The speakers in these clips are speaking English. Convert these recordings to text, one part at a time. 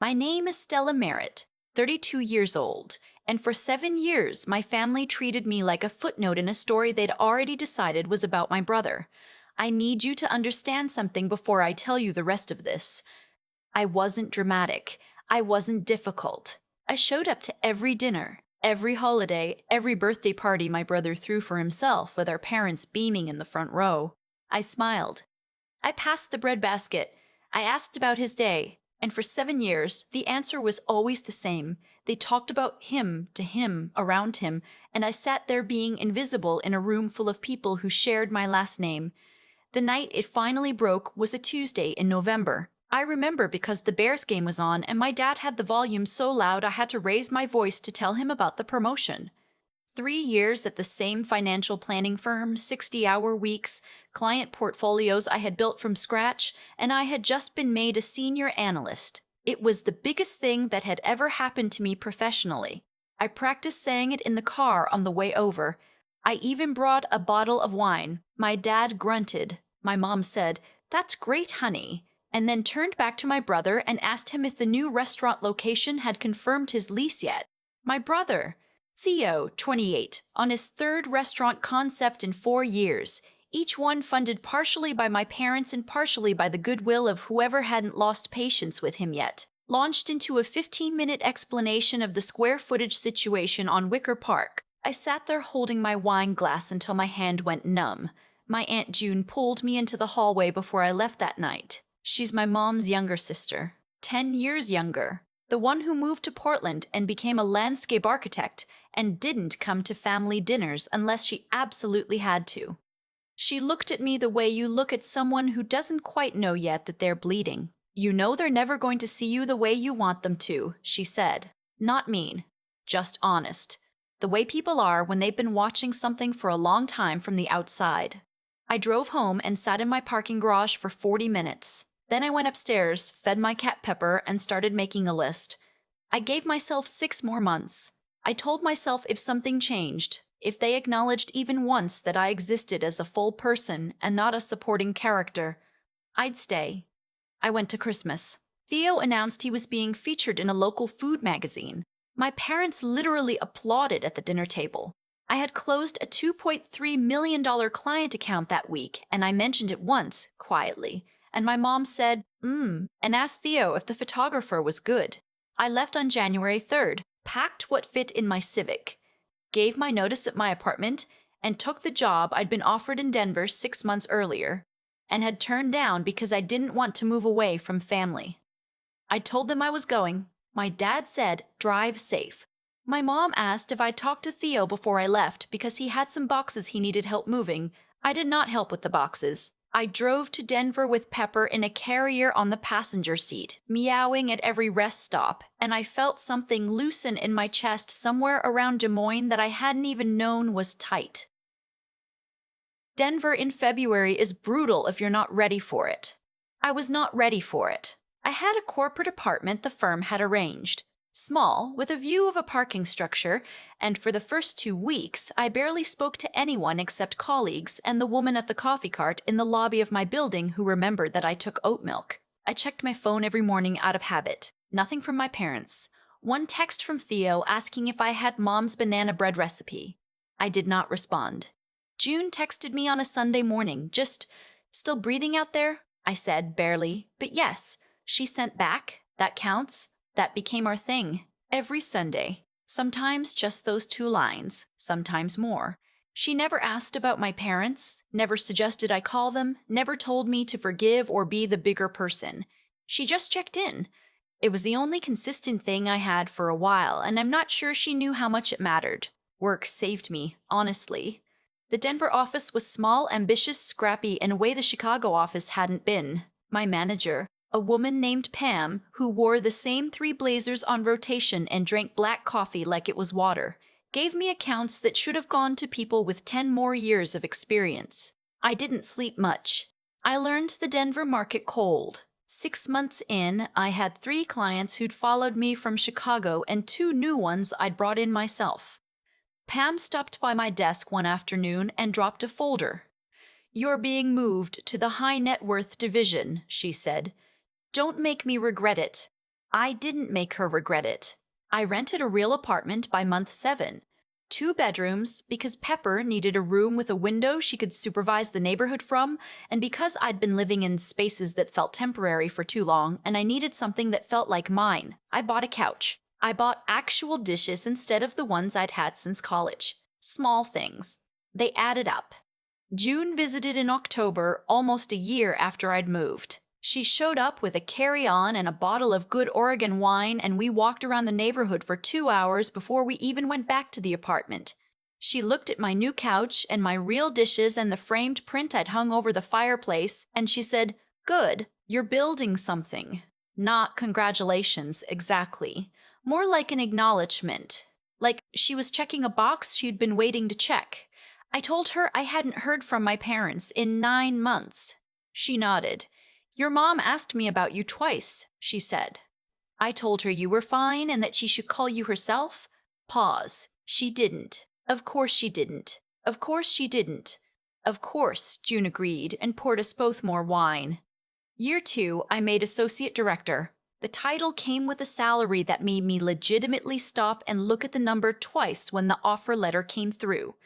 My name is Stella Merritt, 32 years old, and for 7 years my family treated me like a footnote in a story they'd already decided was about my brother. I need you to understand something before I tell you the rest of this. I wasn't dramatic. I wasn't difficult. I showed up to every dinner, every holiday, every birthday party my brother threw for himself with our parents beaming in the front row. I smiled. I passed the breadbasket. I asked about his day, and for 7 years, the answer was always the same. They talked about him to him, around him, and I sat there being invisible in a room full of people who shared my last name. The night it finally broke was a Tuesday in November. I remember because the Bears game was on and my dad had the volume so loud I had to raise my voice to tell him about the promotion. 3 years at the same financial planning firm, 60-hour weeks, client portfolios I had built from scratch, and I had just been made a senior analyst. It was the biggest thing that had ever happened to me professionally. I practiced saying it in the car on the way over. I even brought a bottle of wine. My dad grunted. My mom said, "That's great, honey," and then turned back to my brother and asked him if the new restaurant location had confirmed his lease yet. My brother, Theo, 28, on his third restaurant concept in 4 years, each one funded partially by my parents and partially by the goodwill of whoever hadn't lost patience with him yet, launched into a 15-minute explanation of the square footage situation on Wicker Park. I sat there holding my wine glass until my hand went numb. My Aunt June pulled me into the hallway before I left that night. She's my mom's younger sister, 10 years younger, the one who moved to Portland and became a landscape architect and didn't come to family dinners unless she absolutely had to. She looked at me the way you look at someone who doesn't quite know yet that they're bleeding. "You know they're never going to see you the way you want them to," she said. Not mean, just honest. The way people are when they've been watching something for a long time from the outside. I drove home and sat in my parking garage for 40 minutes. Then I went upstairs, fed my cat Pepper, and started making a list. I gave myself 6 more months. I told myself if something changed, if they acknowledged even once that I existed as a full person and not a supporting character, I'd stay. I went to Christmas. Theo announced he was being featured in a local food magazine. My parents literally applauded at the dinner table. I had closed a $2.3 million client account that week, and I mentioned it once, quietly, and my mom said, and asked Theo if the photographer was good. I left on January 3rd, packed what fit in my Civic, gave my notice at my apartment, and took the job I'd been offered in Denver 6 months earlier, and had turned down because I didn't want to move away from family. I told them I was going. My dad said, "Drive safe." My mom asked if I'd talked to Theo before I left because he had some boxes he needed help moving. I did not help with the boxes. I drove to Denver with Pepper in a carrier on the passenger seat, meowing at every rest stop, and I felt something loosen in my chest somewhere around Des Moines that I hadn't even known was tight. Denver in February is brutal if you're not ready for it. I was not ready for it. I had a corporate apartment the firm had arranged. Small, with a view of a parking structure, and for the first 2 weeks, I barely spoke to anyone except colleagues and the woman at the coffee cart in the lobby of my building who remembered that I took oat milk. I checked my phone every morning out of habit. Nothing from my parents. One text from Theo asking if I had mom's banana bread recipe. I did not respond. June texted me on a Sunday morning, just, "Still breathing out there?" I said, barely, but yes. She sent back, "That counts." That became our thing. Every Sunday. Sometimes just those 2 lines, sometimes more. She never asked about my parents, never suggested I call them, never told me to forgive or be the bigger person. She just checked in. It was the only consistent thing I had for a while, and I'm not sure she knew how much it mattered. Work saved me, honestly. The Denver office was small, ambitious, scrappy in a way the Chicago office hadn't been. My manager, a woman named Pam, who wore the same 3 blazers on rotation and drank black coffee like it was water, gave me accounts that should have gone to people with 10 more years of experience. I didn't sleep much. I learned the Denver market cold. 6 months in, I had 3 clients who'd followed me from Chicago and 2 new ones I'd brought in myself. Pam stopped by my desk one afternoon and dropped a folder. "You're being moved to the high net worth division," she said. "Don't make me regret it." I didn't make her regret it. I rented a real apartment by month 7. 2 bedrooms because Pepper needed a room with a window she could supervise the neighborhood from, and because I'd been living in spaces that felt temporary for too long and I needed something that felt like mine. I bought a couch. I bought actual dishes instead of the ones I'd had since college. Small things. They added up. June visited in October, almost a year after I'd moved. She showed up with a carry-on and a bottle of good Oregon wine, and we walked around the neighborhood for 2 hours before we even went back to the apartment. She looked at my new couch and my real dishes and the framed print I'd hung over the fireplace, and she said, "Good, you're building something." Not congratulations, exactly. More like an acknowledgement. Like she was checking a box she'd been waiting to check. I told her I hadn't heard from my parents in 9 months. She nodded. "Your mom asked me about you twice," she said. I told her you were fine and that she should call you herself. Pause. She didn't. Of course she didn't. Of course she didn't. Of course, June agreed and poured us both more wine. Year 2, I made associate director. The title came with a salary that made me legitimately stop and look at the number twice when the offer letter came through.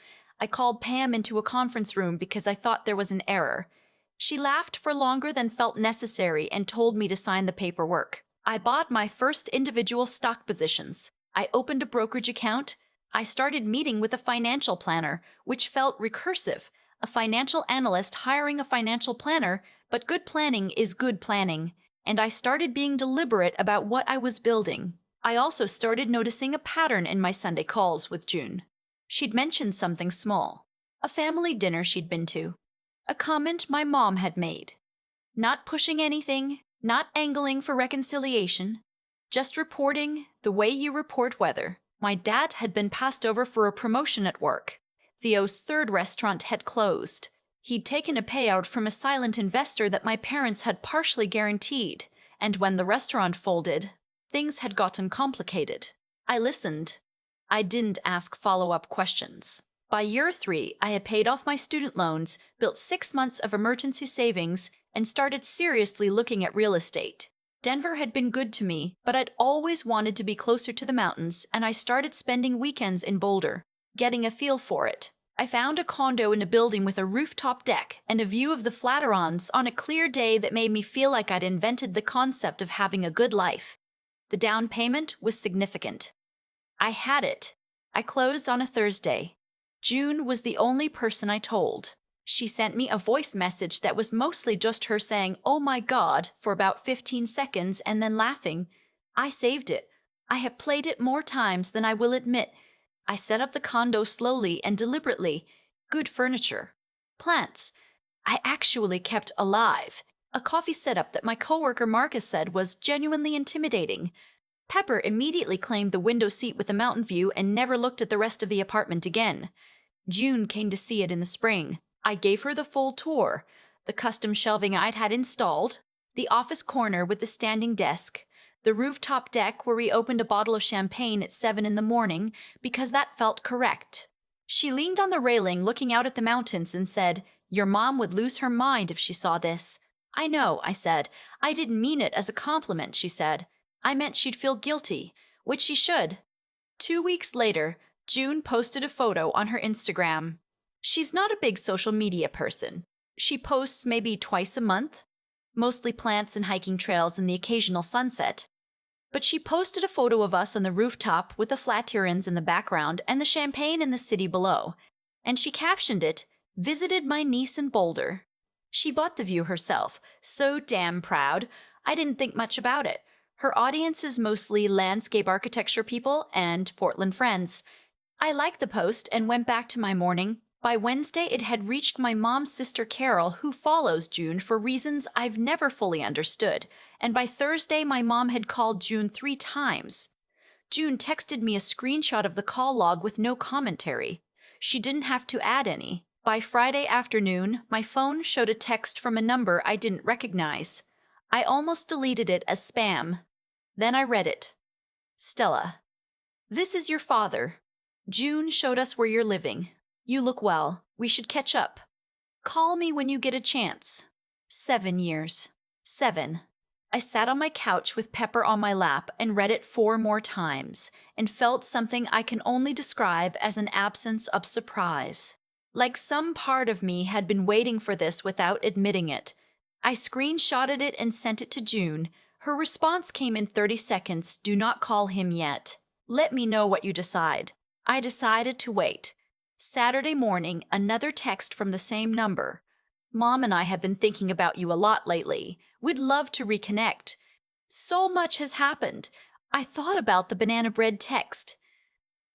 I called Pam into a conference room because I thought there was an error. She laughed for longer than felt necessary and told me to sign the paperwork. I bought my first individual stock positions. I opened a brokerage account. I started meeting with a financial planner, which felt recursive. A financial analyst hiring a financial planner, but good planning is good planning. And I started being deliberate about what I was building. I also started noticing a pattern in my Sunday calls with June. She'd mentioned something small. A family dinner she'd been to. A comment my mom had made. Not pushing anything, not angling for reconciliation, just reporting the way you report weather. My dad had been passed over for a promotion at work. Theo's third restaurant had closed. He'd taken a payout from a silent investor that my parents had partially guaranteed, and when the restaurant folded, things had gotten complicated. I listened. I didn't ask follow-up questions. By year 3, I had paid off my student loans, built 6 months of emergency savings, and started seriously looking at real estate. Denver had been good to me, but I'd always wanted to be closer to the mountains, and I started spending weekends in Boulder, getting a feel for it. I found a condo in a building with a rooftop deck and a view of the Flatirons on a clear day that made me feel like I'd invented the concept of having a good life. The down payment was significant. I had it. I closed on a Thursday. June was the only person I told. She sent me a voice message that was mostly just her saying, "Oh my God," for about 15 seconds and then laughing. I saved it. I have played it more times than I will admit. I set up the condo slowly and deliberately. Good furniture. Plants. I actually kept alive. A coffee setup that my coworker Marcus said was genuinely intimidating. Pepper immediately claimed the window seat with the mountain view and never looked at the rest of the apartment again. June came to see it in the spring. I gave her the full tour. The custom shelving I'd had installed, the office corner with the standing desk, the rooftop deck where we opened a bottle of champagne at 7 in the morning because that felt correct. She leaned on the railing looking out at the mountains and said, "Your mom would lose her mind if she saw this." "I know," I said. "I didn't mean it as a compliment," she said. "I meant she'd feel guilty, which she should." 2 weeks later, June posted a photo on her Instagram. She's not a big social media person. She posts maybe twice a month, mostly plants and hiking trails and the occasional sunset. But she posted a photo of us on the rooftop with the Flatirons in the background and the champagne in the city below. And she captioned it, "Visited my niece in Boulder." She bought the view herself, so damn proud. I didn't think much about it. Her audience is mostly landscape architecture people and Portland friends. I liked the post and went back to my morning. By Wednesday, it had reached my mom's sister Carol, who follows June for reasons I've never fully understood, and by Thursday, my mom had called June 3 times. June texted me a screenshot of the call log with no commentary. She didn't have to add any. By Friday afternoon, my phone showed a text from a number I didn't recognize. I almost deleted it as spam. Then I read it. "Stella, this is your father. June showed us where you're living. You look well. We should catch up. Call me when you get a chance. 7 years. 7. I sat on my couch with Pepper on my lap and read it 4 more times, and felt something I can only describe as an absence of surprise. Like some part of me had been waiting for this without admitting it. I screenshotted it and sent it to June. Her response came in 30 seconds. Do not call him yet. Let me know what you decide. I decided to wait. Saturday morning, another text from the same number. Mom and I have been thinking about you a lot lately. We'd love to reconnect. So much has happened. I thought about the banana bread text.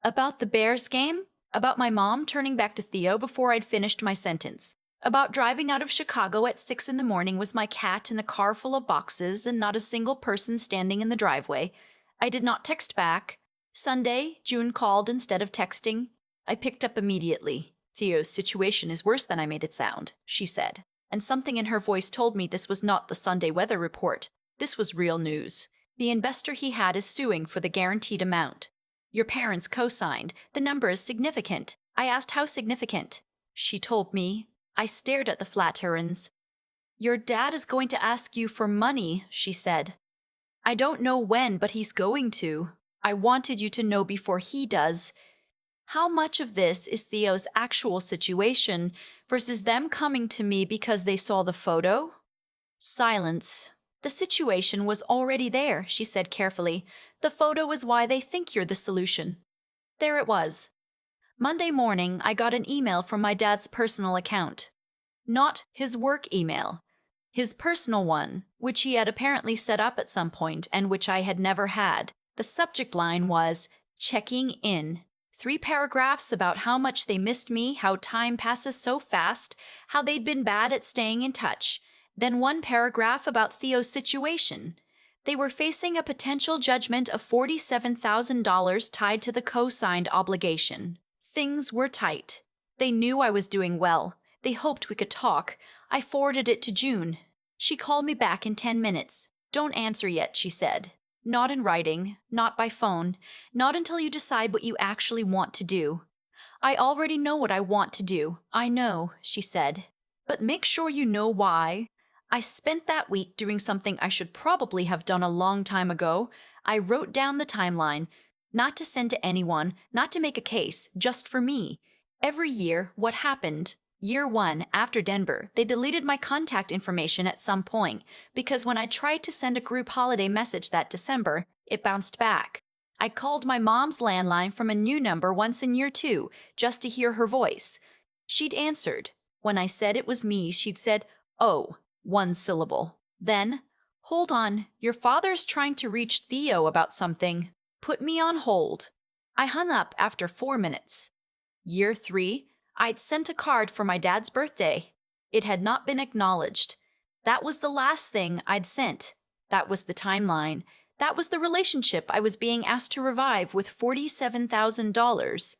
About the Bears game? About my mom turning back to Theo before I'd finished my sentence. About driving out of Chicago at 6 in the morning with my cat in a car full of boxes and not a single person standing in the driveway. I did not text back. Sunday, June called instead of texting. I picked up immediately. Theo's situation is worse than I made it sound, she said, and something in her voice told me this was not the Sunday weather report. This was real news. The investor he had is suing for the guaranteed amount. Your parents co-signed. The number is significant. I asked how significant. She told me. I stared at the Flatirons. Your dad is going to ask you for money, she said. I don't know when, but he's going to. I wanted you to know before he does. How much of this is Theo's actual situation versus them coming to me because they saw the photo? Silence. The situation was already there, she said carefully. The photo is why they think you're the solution. There it was. Monday morning, I got an email from my dad's personal account. Not his work email. His personal one, which he had apparently set up at some point and which I had never had. The subject line was, checking in. 3 paragraphs about how much they missed me, how time passes so fast, how they'd been bad at staying in touch. Then 1 paragraph about Theo's situation. They were facing a potential judgment of $47,000 tied to the co-signed obligation. Things were tight. They knew I was doing well. They hoped we could talk. I forwarded it to June. She called me back in 10 minutes. Don't answer yet, she said. Not in writing, not by phone, not until you decide what you actually want to do. I already know what I want to do. I know, she said. But make sure you know why. I spent that week doing something I should probably have done a long time ago. I wrote down the timeline, not to send to anyone, not to make a case, just for me. Every year, what happened? Year 1, after Denver, they deleted my contact information at some point, because when I tried to send a group holiday message that December, it bounced back. I called my mom's landline from a new number once in year 2, just to hear her voice. She'd answered. When I said it was me, she'd said, "Oh," 1 syllable. Then, "Hold on, your father's trying to reach Theo about something." Put me on hold. I hung up after 4 minutes. Year 3, I'd sent a card for my dad's birthday. It had not been acknowledged. That was the last thing I'd sent. That was the timeline. That was the relationship I was being asked to revive with $47,000.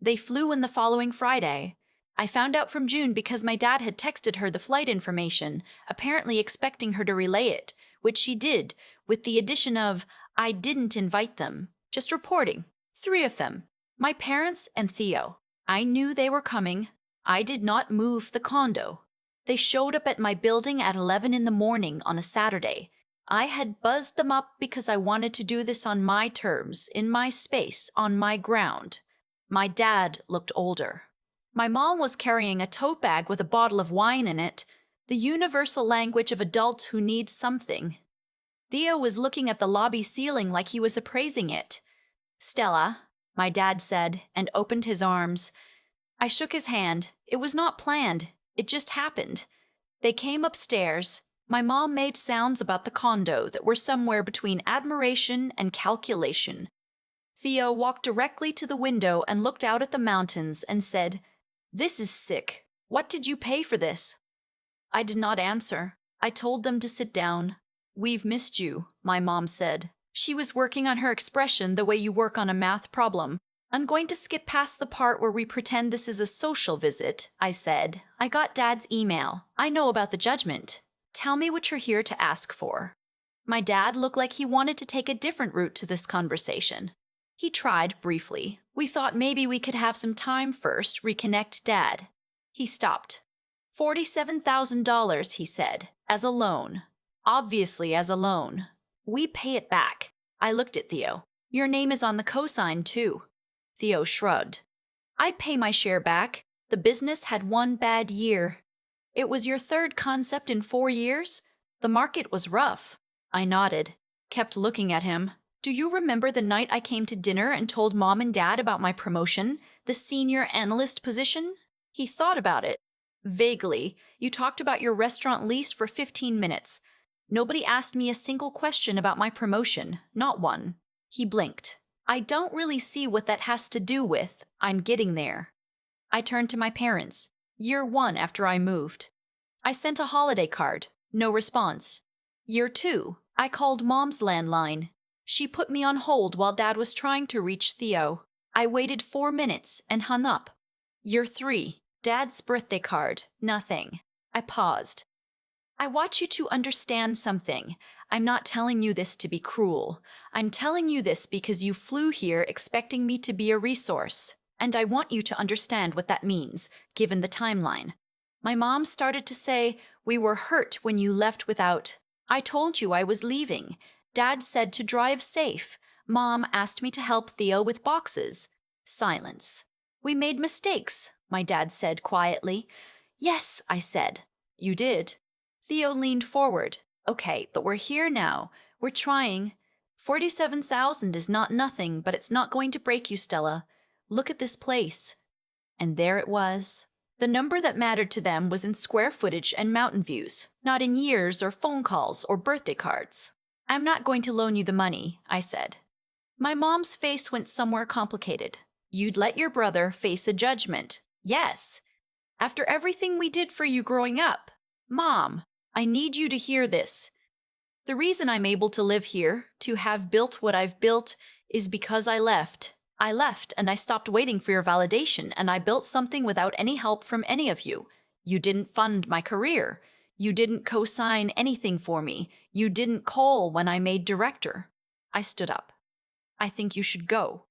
They flew in the following Friday. I found out from June because my dad had texted her the flight information, apparently expecting her to relay it, which she did, with the addition of, I didn't invite them. Just reporting. 3 of them. My parents and Theo. I knew they were coming. I did not move the condo. They showed up at my building at 11 in the morning on a Saturday. I had buzzed them up because I wanted to do this on my terms, in my space, on my ground. My dad looked older. My mom was carrying a tote bag with a bottle of wine in it, the universal language of adults who need something. Theo was looking at the lobby ceiling like he was appraising it. Stella, my dad said, and opened his arms. I shook his hand. It was not planned. It just happened. They came upstairs. My mom made sounds about the condo that were somewhere between admiration and calculation. Theo walked directly to the window and looked out at the mountains and said, "This is sick. What did you pay for this?" I did not answer. I told them to sit down. "We've missed you," my mom said. She was working on her expression the way you work on a math problem. "I'm going to skip past the part where we pretend this is a social visit," I said. "I got Dad's email. I know about the judgment. Tell me what you're here to ask for." My dad looked like he wanted to take a different route to this conversation. He tried briefly. We thought maybe we could have some time first, reconnect Dad. He stopped. $47,000, he said, as a loan. Obviously as a loan. We pay it back. I looked at Theo. Your name is on the cosign, too. Theo shrugged. I'd pay my share back. The business had one bad year. It was your third concept in 4 years? The market was rough. I nodded, kept looking at him. Do you remember the night I came to dinner and told Mom and Dad about my promotion, the senior analyst position? He thought about it. Vaguely. You talked about your restaurant lease for 15 minutes. Nobody asked me a single question about my promotion, not one. He blinked. I don't really see what that has to do with I'm getting there. I turned to my parents. Year 1 after I moved. I sent a holiday card. No response. Year 2. I called Mom's landline. She put me on hold while Dad was trying to reach Theo. I waited 4 minutes and hung up. Year 3. Dad's birthday card. Nothing. I paused. I want you to understand something. I'm not telling you this to be cruel. I'm telling you this because you flew here expecting me to be a resource. And I want you to understand what that means, given the timeline. My mom started to say, we were hurt when you left without. I told you I was leaving. Dad said to drive safe. Mom asked me to help Theo with boxes. Silence. We made mistakes, my dad said quietly. Yes, I said. You did. Theo leaned forward. Okay, but we're here now. We're trying. 47,000 is not nothing, but it's not going to break you, Stella. Look at this place. And there it was. The number that mattered to them was in square footage and mountain views, not in years or phone calls or birthday cards. I'm not going to loan you the money, I said. My mom's face went somewhere complicated. You'd let your brother face a judgment. Yes. After everything we did for you growing up. Mom, I need you to hear this. The reason I'm able to live here, to have built what I've built, is because I left. I left and I stopped waiting for your validation, and I built something without any help from any of you. You didn't fund my career. You didn't co-sign anything for me. You didn't call when I made director. I stood up. I think you should go.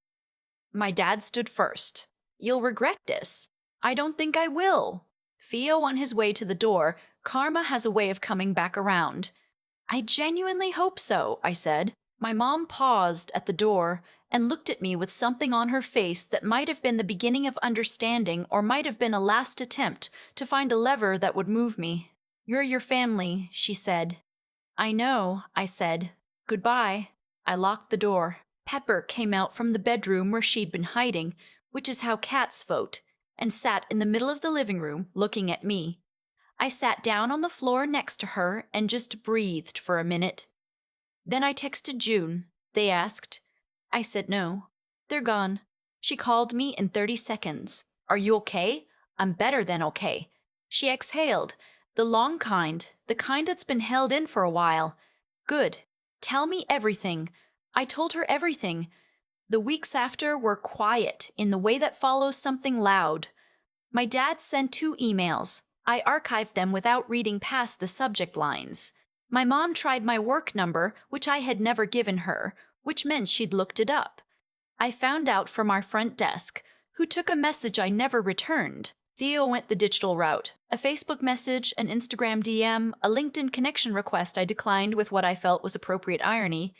My dad stood first. You'll regret this. I don't think I will. Theo on his way to the door. Karma has a way of coming back around. I genuinely hope so, I said. My mom paused at the door and looked at me with something on her face that might have been the beginning of understanding or might have been a last attempt to find a lever that would move me. You're your family, she said. I know, I said. Goodbye. I locked the door. Pepper came out from the bedroom where she'd been hiding, which is how cats vote, and sat in the middle of the living room looking at me. I sat down on the floor next to her and just breathed for a minute. Then I texted June. They asked. I said no. They're gone. She called me in 30 seconds. Are you okay? I'm better than okay. She exhaled. The long kind, the kind that's been held in for a while. Good. Tell me everything. I told her everything. The weeks after were quiet in the way that follows something loud. My dad sent 2 emails. I archived them without reading past the subject lines. My mom tried my work number, which I had never given her, which meant she'd looked it up. I found out from our front desk, who took a message I never returned. Theo went the digital route. A Facebook message, an Instagram DM, a LinkedIn connection request I declined with what I felt was appropriate irony.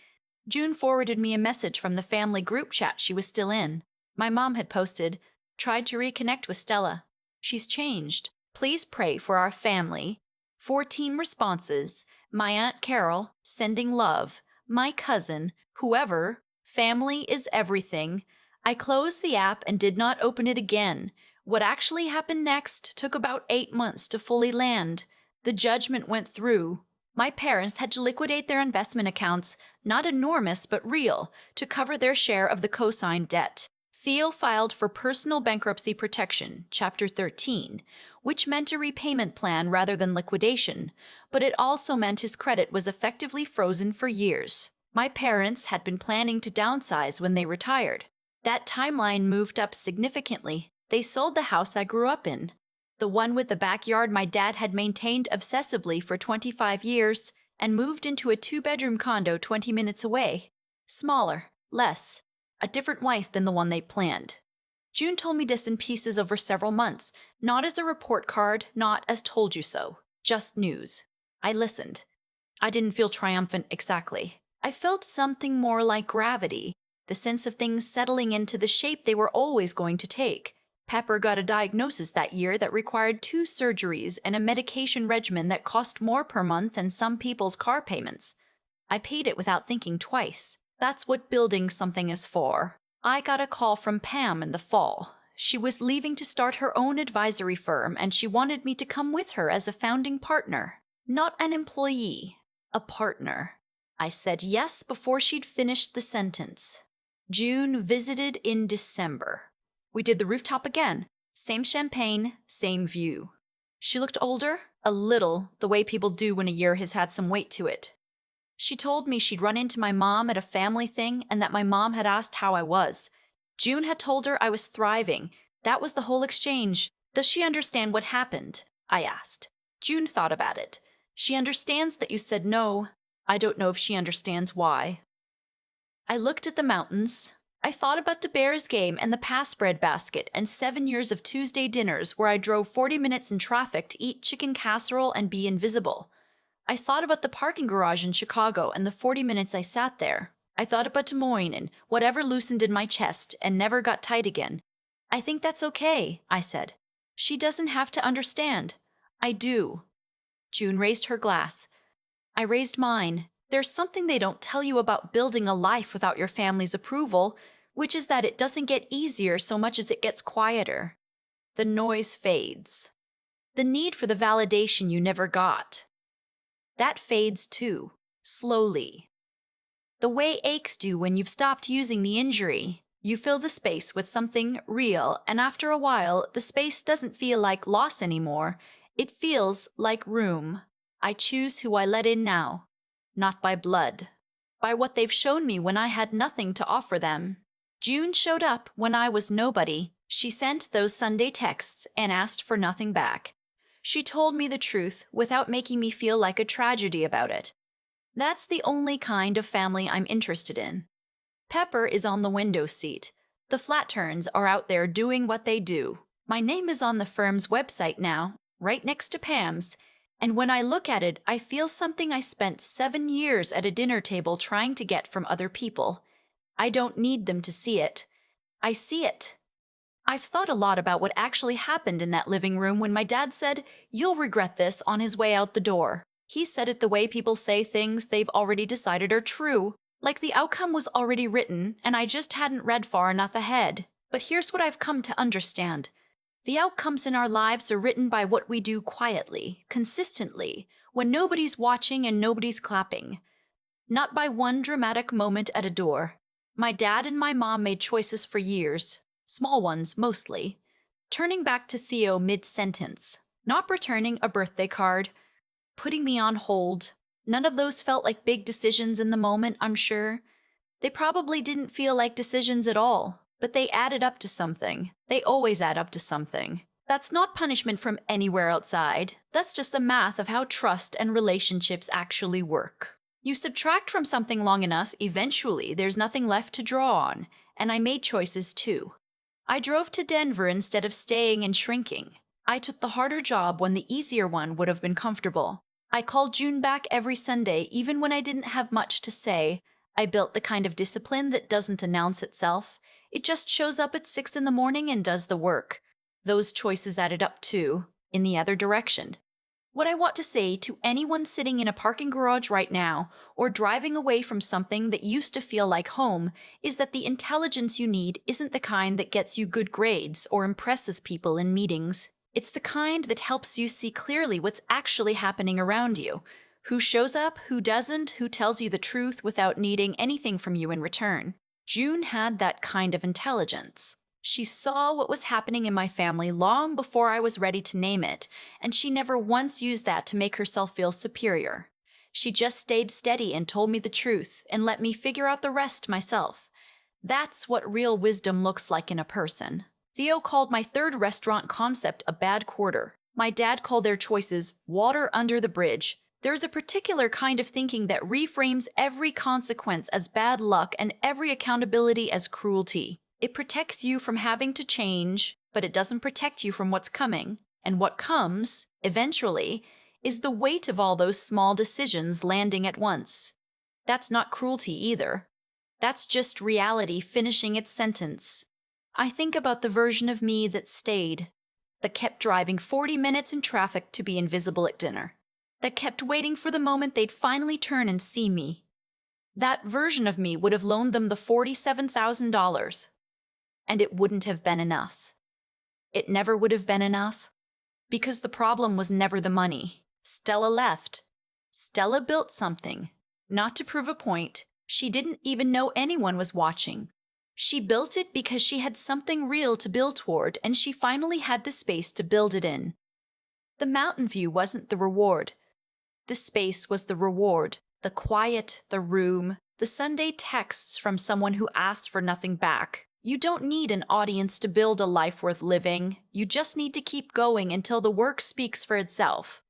June forwarded me a message from the family group chat she was still in. My mom had posted, tried to reconnect with Stella. She's changed. Please pray for our family. 14 responses. My Aunt Carol, sending love. My cousin, whoever. Family is everything. I closed the app and did not open it again. What actually happened next took about 8 months to fully land. The judgment went through. My parents had to liquidate their investment accounts, not enormous but real, to cover their share of the cosign debt. Theo filed for personal bankruptcy protection, Chapter 13, which meant a repayment plan rather than liquidation, but it also meant his credit was effectively frozen for years. My parents had been planning to downsize when they retired. That timeline moved up significantly. They sold the house I grew up in, the one with the backyard my dad had maintained obsessively for 25 years, and moved into a 2-bedroom condo 20 minutes away. Smaller, less. A different wife than the one they planned. June told me this in pieces over several months, not as a report card, not as told you so, just news. I listened. I didn't feel triumphant exactly. I felt something more like gravity, the sense of things settling into the shape they were always going to take. Pepper got a diagnosis that year that required 2 surgeries and a medication regimen that cost more per month than some people's car payments. I paid it without thinking twice. That's what building something is for. I got a call from Pam in the fall. She was leaving to start her own advisory firm, and she wanted me to come with her as a founding partner. Not an employee, a partner. I said yes before she'd finished the sentence. June visited in December. We did the rooftop again. Same champagne, same view. She looked older, a little, the way people do when a year has had some weight to it. She told me she'd run into my mom at a family thing and that my mom had asked how I was. June had told her I was thriving. That was the whole exchange. Does she understand what happened? I asked. June thought about it. She understands that you said no. I don't know if she understands why. I looked at the mountains. I thought about the Bears game and the pass bread basket and 7 years of Tuesday dinners where I drove 40 minutes in traffic to eat chicken casserole and be invisible. I thought about the parking garage in Chicago and the 40 minutes I sat there. I thought about Des Moines and whatever loosened in my chest and never got tight again. I think that's okay, I said. She doesn't have to understand. I do. June raised her glass. I raised mine. There's something they don't tell you about building a life without your family's approval, which is that it doesn't get easier so much as it gets quieter. The noise fades. The need for the validation you never got. That fades too, slowly. The way aches do when you've stopped using the injury. You fill the space with something real, and after a while, the space doesn't feel like loss anymore. It feels like room. I choose who I let in now. Not by blood. By what they've shown me when I had nothing to offer them. June showed up when I was nobody. She sent those Sunday texts and asked for nothing back. She told me the truth without making me feel like a tragedy about it. That's the only kind of family I'm interested in. Pepper is on the window seat. The Flatterns are out there doing what they do. My name is on the firm's website now, right next to Pam's, and when I look at it, I feel something I spent 7 years at a dinner table trying to get from other people. I don't need them to see it. I see it. I've thought a lot about what actually happened in that living room when my dad said, "You'll regret this," on his way out the door. He said it the way people say things they've already decided are true, like the outcome was already written and I just hadn't read far enough ahead. But here's what I've come to understand. The outcomes in our lives are written by what we do quietly, consistently, when nobody's watching and nobody's clapping. Not by one dramatic moment at a door. My dad and my mom made choices for years. Small ones, mostly. Turning back to Theo mid-sentence. Not returning a birthday card. Putting me on hold. None of those felt like big decisions in the moment, I'm sure. They probably didn't feel like decisions at all, but they added up to something. They always add up to something. That's not punishment from anywhere outside. That's just the math of how trust and relationships actually work. You subtract from something long enough, eventually there's nothing left to draw on, and I made choices too. I drove to Denver instead of staying and shrinking. I took the harder job when the easier one would have been comfortable. I called June back every Sunday, even when I didn't have much to say. I built the kind of discipline that doesn't announce itself. It just shows up at 6 in the morning and does the work. Those choices added up too, in the other direction. What I want to say to anyone sitting in a parking garage right now, or driving away from something that used to feel like home, is that the intelligence you need isn't the kind that gets you good grades or impresses people in meetings. It's the kind that helps you see clearly what's actually happening around you. Who shows up, who doesn't, who tells you the truth without needing anything from you in return. June had that kind of intelligence. She saw what was happening in my family long before I was ready to name it, and she never once used that to make herself feel superior. She just stayed steady and told me the truth and let me figure out the rest myself. That's what real wisdom looks like in a person. Theo called my third restaurant concept a bad quarter. My dad called their choices water under the bridge. There's a particular kind of thinking that reframes every consequence as bad luck and every accountability as cruelty. It protects you from having to change, but it doesn't protect you from what's coming. And what comes, eventually, is the weight of all those small decisions landing at once. That's not cruelty either. That's just reality finishing its sentence. I think about the version of me that stayed, that kept driving 40 minutes in traffic to be invisible at dinner, that kept waiting for the moment they'd finally turn and see me. That version of me would have loaned them the $47,000, and it wouldn't have been enough. It never would have been enough, because the problem was never the money. Stella left. Stella built something, not to prove a point. She didn't even know anyone was watching. She built it because she had something real to build toward, and she finally had the space to build it in. The mountain view wasn't the reward. The space was the reward. The quiet, the room, the Sunday texts from someone who asked for nothing back. You don't need an audience to build a life worth living. You just need to keep going until the work speaks for itself.